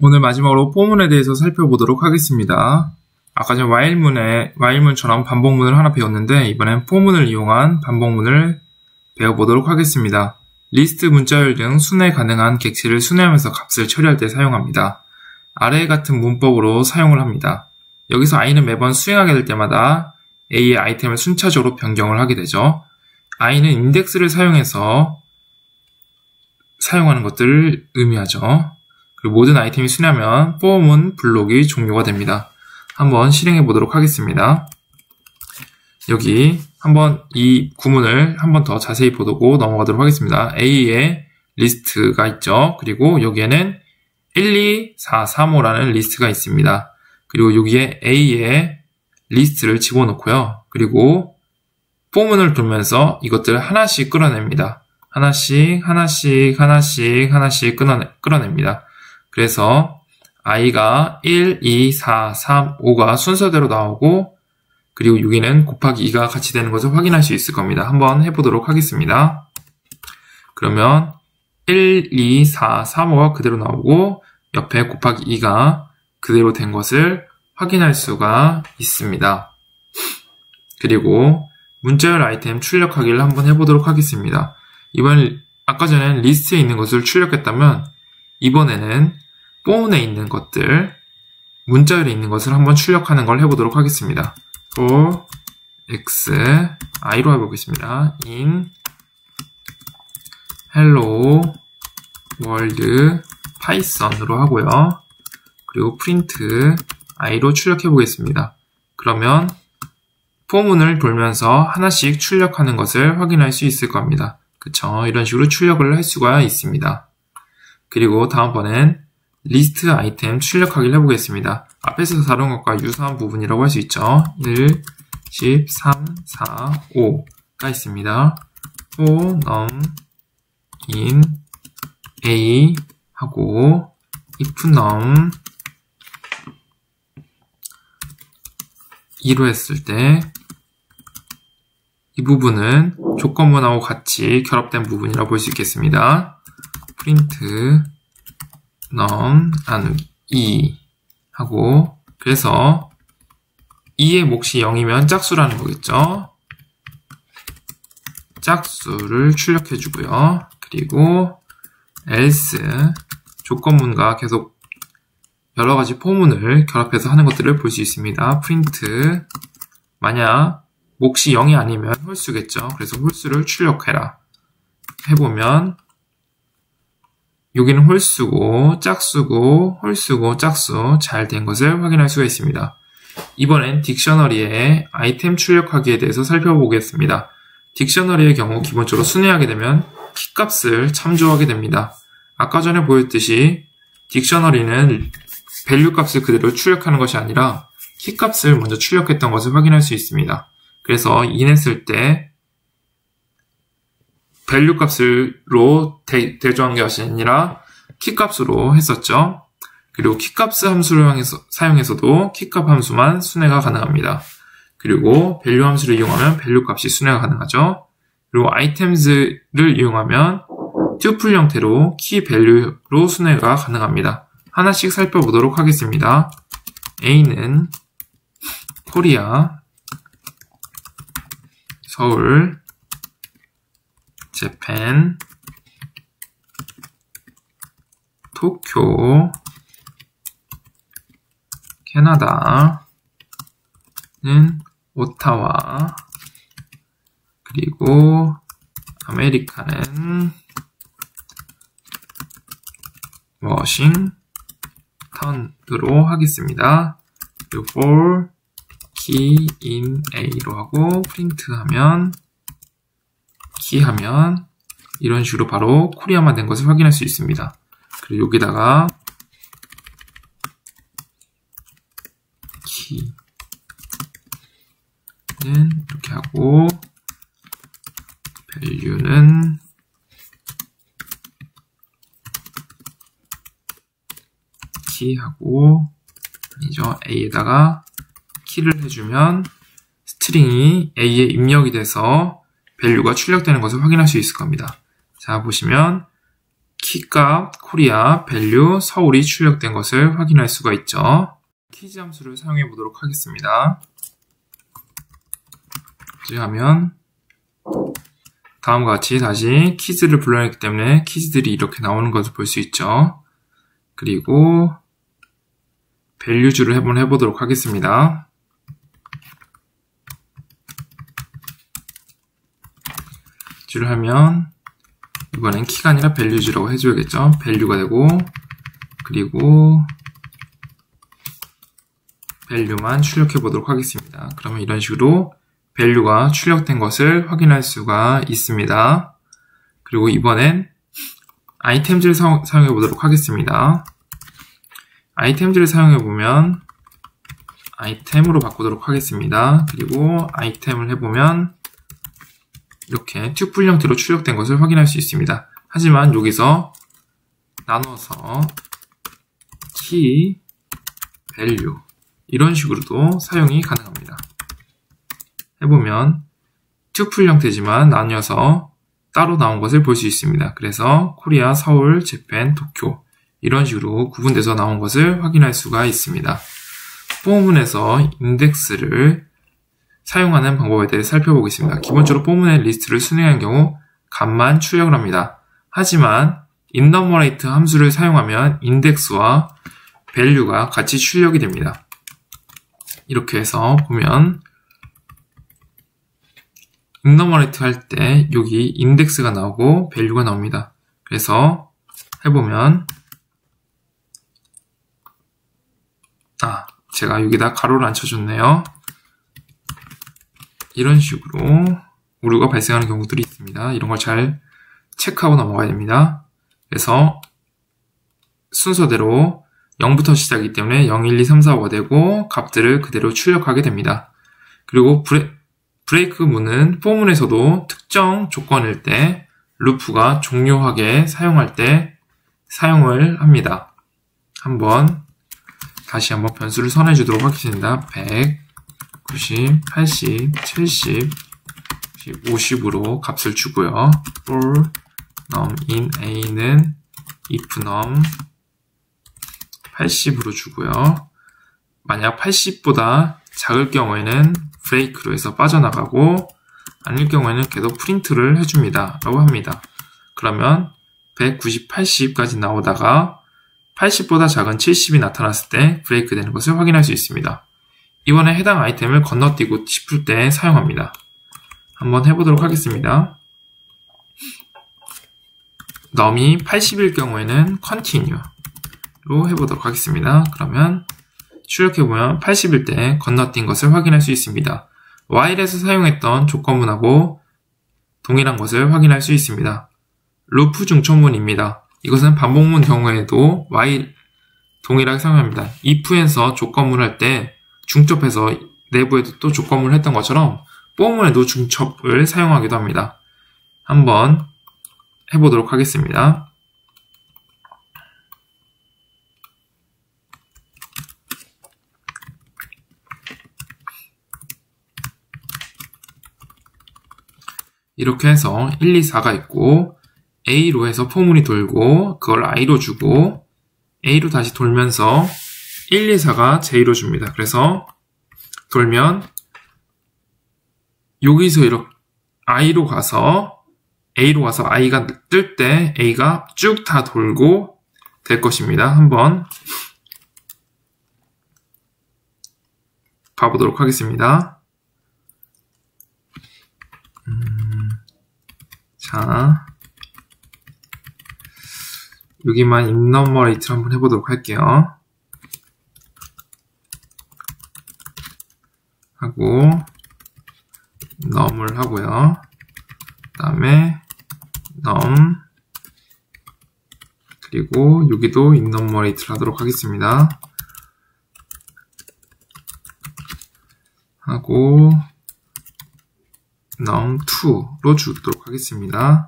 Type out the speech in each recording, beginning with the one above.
오늘 마지막으로 for문에 대해서 살펴보도록 하겠습니다. 아까 전 while문처럼 반복문을 하나 배웠는데 이번엔 for문을 이용한 반복문을 배워보도록 하겠습니다. 리스트, 문자열 등 순회 가능한 객체를 순회하면서 값을 처리할 때 사용합니다. 아래 같은 문법으로 사용을 합니다. 여기서 i는 매번 수행하게 될 때마다 a의 아이템을 순차적으로 변경을 하게 되죠. i는 인덱스를 사용해서 사용하는 것들을 의미하죠. 그리고 모든 아이템이 순회하면 for문 블록이 종료가 됩니다. 한번 실행해 보도록 하겠습니다. 여기 한번 이 구문을 한번 더 자세히 보고 넘어가도록 하겠습니다. A의 리스트가 있죠. 그리고 여기에는 1, 2, 4, 3, 5라는 리스트가 있습니다. 그리고 여기에 A의 리스트를 집어넣고요. 그리고 for문을 돌면서 이것들을 하나씩 끌어냅니다. 하나씩 끌어냅니다. 그래서 i가 1, 2, 4, 3, 5가 순서대로 나오고 그리고 6위는 곱하기 2가 같이 되는 것을 확인할 수 있을 겁니다. 한번 해보도록 하겠습니다. 그러면 1, 2, 4, 3, 5가 그대로 나오고 옆에 곱하기 2가 그대로 된 것을 확인할 수가 있습니다. 그리고 문자열 아이템 출력하기를 한번 해보도록 하겠습니다. 이번엔 아까 전엔 리스트에 있는 것을 출력했다면 이번에는 for문에 있는 것들, 문자열에 있는 것을 한번 출력하는 걸 해보도록 하겠습니다. for x i로 해보겠습니다. in hello world python으로 하고요. 그리고 print i로 출력해 보겠습니다. 그러면 for문을 돌면서 하나씩 출력하는 것을 확인할 수 있을 겁니다. 그쵸? 이런 식으로 출력을 할 수가 있습니다. 그리고 다음번엔 리스트 아이템 출력하기를 해보겠습니다. 앞에서 다룬 것과 유사한 부분이라고 할 수 있죠. 1, 10, 3, 4, 5가 있습니다. for num in a 하고 if num 2로 했을 때 이 부분은 조건문하고 같이 결합된 부분이라고 볼 수 있겠습니다. print num 나누기 2 하고 그래서 2의 몫이 0이면 짝수라는 거겠죠. 짝수를 출력해 주고요. 그리고 else 조건문과 계속 여러가지 for문을 결합해서 하는 것들을 볼 수 있습니다. print 만약 몫이 0이 아니면 홀수겠죠. 그래서 홀수를 출력해라. 해보면 여기는 홀수고 짝수고 홀수고 짝수 잘 된 것을 확인할 수가 있습니다. 이번엔 딕셔너리의 아이템 출력하기에 대해서 살펴보겠습니다. 딕셔너리의 경우 기본적으로 순회하게 되면 키값을 참조하게 됩니다. 아까 전에 보였듯이 딕셔너리는 밸류 값을 그대로 출력하는 것이 아니라 키값을 먼저 출력했던 것을 확인할 수 있습니다. 그래서 in 했을 때 밸류 값으로 대조한 것이 아니라 키값으로 했었죠. 그리고 키값 함수를 사용해서도 키값 함수만 순회가 가능합니다. 그리고 밸류 함수를 이용하면 밸류 값이 순회가 가능하죠. 그리고 items를 이용하면 tuple 형태로 키 밸류로 순회가 가능합니다. 하나씩 살펴보도록 하겠습니다. A는 코리아, 서울, 재팬, 도쿄, 캐나다는 오타와, 그리고 아메리카는 워싱턴으로 하겠습니다. 그리고 for key in a로 하고 프린트 하면 키하면 이런 식으로 바로 코리아만 된 것을 확인할 수 있습니다. 그리고 여기다가 키는 이렇게 하고 value는 키하고 아니죠. a에다가 키를 해주면 스트링이 a에 입력이 돼서 밸류가 출력되는 것을 확인할 수 있을 겁니다. 자, 보시면 키값, 코리아, 밸류, 서울이 출력된 것을 확인할 수가 있죠. 키즈 함수를 사용해 보도록 하겠습니다. 이제 하면 다음과 같이 다시 키즈를 불러냈기 때문에 키즈들이 이렇게 나오는 것을 볼 수 있죠. 그리고 밸류주를 한번 해보도록 하겠습니다. 주를 하면 이번엔 키가 아니라 밸류주라고 해줘야겠죠. 밸류가 되고 그리고 밸류만 출력해 보도록 하겠습니다. 그러면 이런 식으로 밸류가 출력된 것을 확인할 수가 있습니다. 그리고 이번엔 아이템즈를 사용해 보도록 하겠습니다. 아이템즈를 사용해 보면 아이템으로 바꾸도록 하겠습니다. 그리고 아이템을 해보면 이렇게 튜플 형태로 출력된 것을 확인할 수 있습니다. 하지만 여기서 나눠서 키, 밸류 이런 식으로도 사용이 가능합니다. 해보면 튜플 형태지만 나뉘어서 따로 나온 것을 볼 수 있습니다. 그래서 코리아, 서울, 재팬, 도쿄 이런 식으로 구분돼서 나온 것을 확인할 수가 있습니다. 포문에서 인덱스를 사용하는 방법에 대해 살펴보겠습니다. 기본적으로 포문의 리스트를 순행한 경우 값만 출력을 합니다. 하지만 인너머레이트 함수를 사용하면 인덱스와 밸류가 같이 출력이 됩니다. 이렇게 해서 보면 인너머레이트 할 때 여기 인덱스가 나오고 밸류가 나옵니다. 그래서 해보면 제가 여기다 가로를 안 쳐줬네요. 이런 식으로 오류가 발생하는 경우들이 있습니다. 이런 걸 잘 체크하고 넘어가야 됩니다. 그래서 순서대로 0부터 시작이기 때문에 0, 1, 2, 3, 4, 5가 되고 값들을 그대로 출력하게 됩니다. 그리고 브레이크 문은 포문에서도 특정 조건일 때 루프가 종료하게 사용할 때 사용을 합니다. 다시 한번 변수를 선해 주도록 하겠습니다. 100, 90, 80, 70, 50으로 값을 주고요. for num in a는 if num 80으로 주고요. 만약 80보다 작을 경우에는 브레이크로 해서 빠져나가고 아닐 경우에는 계속 프린트를 해줍니다. 라고 합니다. 그러면 190, 80까지 나오다가 80보다 작은 70이 나타났을 때 브레이크 되는 것을 확인할 수 있습니다. 이번에 해당 아이템을 건너뛰고 싶을 때 사용합니다. 한번 해보도록 하겠습니다. num이 80일 경우에는 continue로 해보도록 하겠습니다. 그러면 출력해보면 80일 때 건너뛴 것을 확인할 수 있습니다. while에서 사용했던 조건문하고 동일한 것을 확인할 수 있습니다. 루프 중첩문입니다. 이것은 반복문 경우에도 while 동일하게 사용합니다. if에서 조건문을 할 때 중첩해서 내부에도 또 조건문을 했던 것처럼 for문에도 중첩을 사용하기도 합니다. 한번 해보도록 하겠습니다. 이렇게 해서 1, 2, 4가 있고 A로 해서 포문이 돌고 그걸 I로 주고 A로 다시 돌면서 1, 2, 4가 J로 줍니다. 그래서 돌면 여기서 이렇게 A로 가서 I가 뜰 때 A가 쭉 다 돌고 될 것입니다. 한번 봐보도록 하겠습니다. 자, 여기만 inNumerate를 한번 해보도록 할게요. 하고 num을 하고요. 그 다음에 num 그리고 여기도 inNumerate를 하도록 하겠습니다. 하고 num2로 주도록 하겠습니다.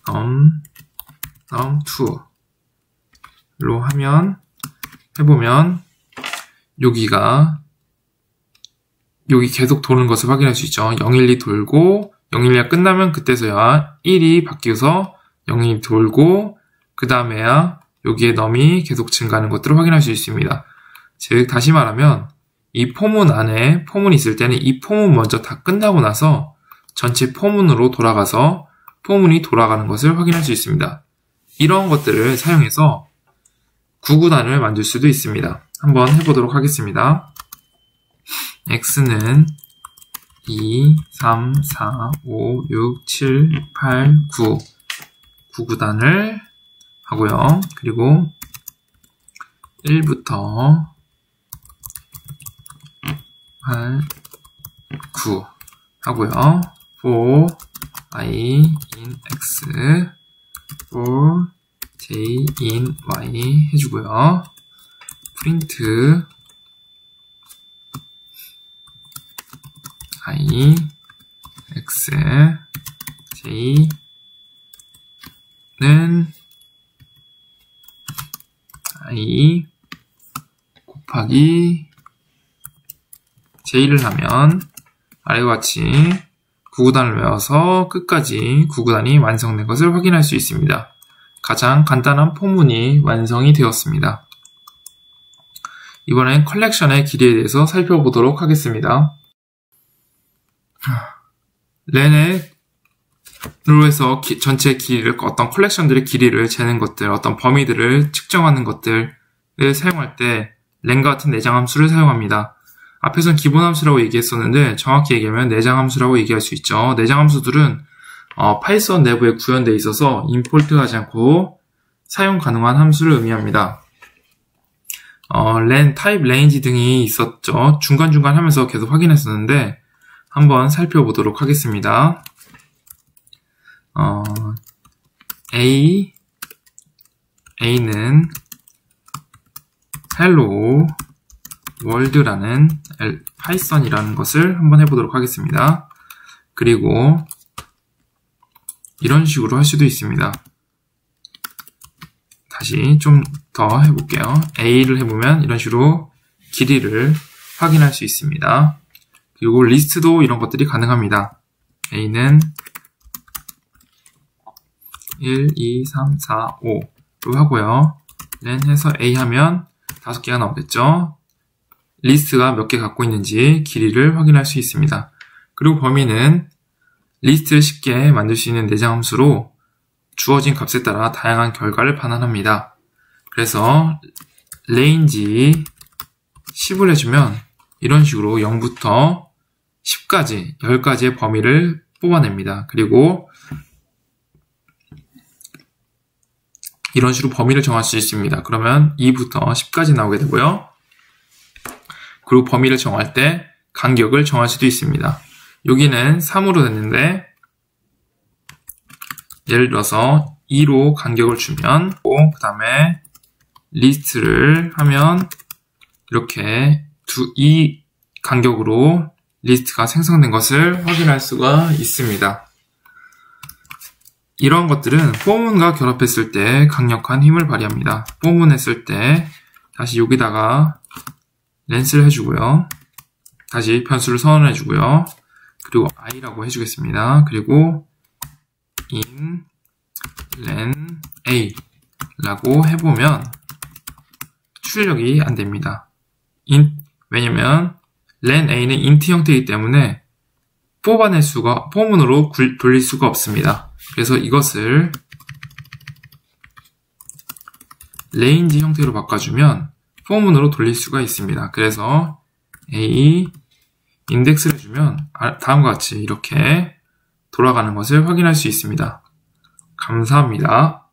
num2로 하면 해보면 여기 계속 도는 것을 확인할 수 있죠. 012 돌고 012가 끝나면 그때서야 1이 바뀌어서 012 돌고 그 다음에야 여기에 num이 계속 증가하는 것들을 확인할 수 있습니다. 즉 다시 말하면 이 포문 안에 포문이 있을 때는 이 포문 먼저 다 끝나고 나서 전체 포문으로 돌아가서 포문이 돌아가는 것을 확인할 수 있습니다. 이런 것들을 사용해서 구구단을 만들 수도 있습니다. 한번 해보도록 하겠습니다. x는 2, 3, 4, 5, 6, 7, 8, 9 구구단을 하고요. 그리고 1부터 8, 9 하고요. for I in x, for j in y 해주고요. print I, x, j는 I 곱하기 j를 하면 아래와 같이 구구단을 외워서 끝까지 구구단이 완성된 것을 확인할 수 있습니다. 가장 간단한 포문이 완성이 되었습니다. 이번엔 컬렉션의 길이에 대해서 살펴보도록 하겠습니다. 렌으로 해서 전체 길이를, 어떤 컬렉션들의 길이를 재는 것들, 어떤 범위들을 측정하는 것들을 사용할 때 렌과 같은 내장 함수를 사용합니다. 앞에선 기본 함수라고 얘기했었는데 정확히 얘기하면 내장 함수라고 얘기할 수 있죠. 내장 함수들은 파이썬 내부에 구현되어 있어서 임포트하지 않고 사용 가능한 함수를 의미합니다. len, type, range 등이 있었죠. 중간중간 하면서 계속 확인했었는데 한번 살펴보도록 하겠습니다. A는 hello world라는 파이썬이라는 것을 한번 해보도록 하겠습니다. 그리고 이런 식으로 할 수도 있습니다. 다시 좀 더 해볼게요. A를 해보면 이런 식으로 길이를 확인할 수 있습니다. 그리고 리스트도 이런 것들이 가능합니다. A는 1, 2, 3, 4, 5로 하고요. len 해서 A 하면 5개가 나오겠죠. 리스트가 몇 개 갖고 있는지 길이를 확인할 수 있습니다. 그리고 범위는 리스트를 쉽게 만들 수 있는 내장 함수로 주어진 값에 따라 다양한 결과를 반환합니다. 그래서 range 10을 해주면 이런 식으로 0부터 10까지, 10가지의 범위를 뽑아냅니다. 그리고 이런 식으로 범위를 정할 수 있습니다. 그러면 2부터 10까지 나오게 되고요. 그리고 범위를 정할 때 간격을 정할 수도 있습니다. 여기는 3으로 됐는데 예를 들어서 2로 간격을 주면 그 다음에 리스트를 하면 이렇게 이 간격으로 리스트가 생성된 것을 확인할 수가 있습니다. 이런 것들은 포문과 결합했을 때 강력한 힘을 발휘합니다. 포문 했을 때 다시 여기다가 렌스를 해주고요. 다시 변수를 선언해주고요. 그리고 i라고 해주겠습니다. 그리고 in len a 라고 해보면 출력이 안됩니다. 왜냐면 len a는 int 형태이기 때문에 뽑아낼 수가, 포문으로 돌릴 수가 없습니다. 그래서 이것을 range 형태로 바꿔주면 포문으로 돌릴 수가 있습니다. 그래서 a 인덱스를 해주면 다음과 같이 이렇게 돌아가는 것을 확인할 수 있습니다. 감사합니다.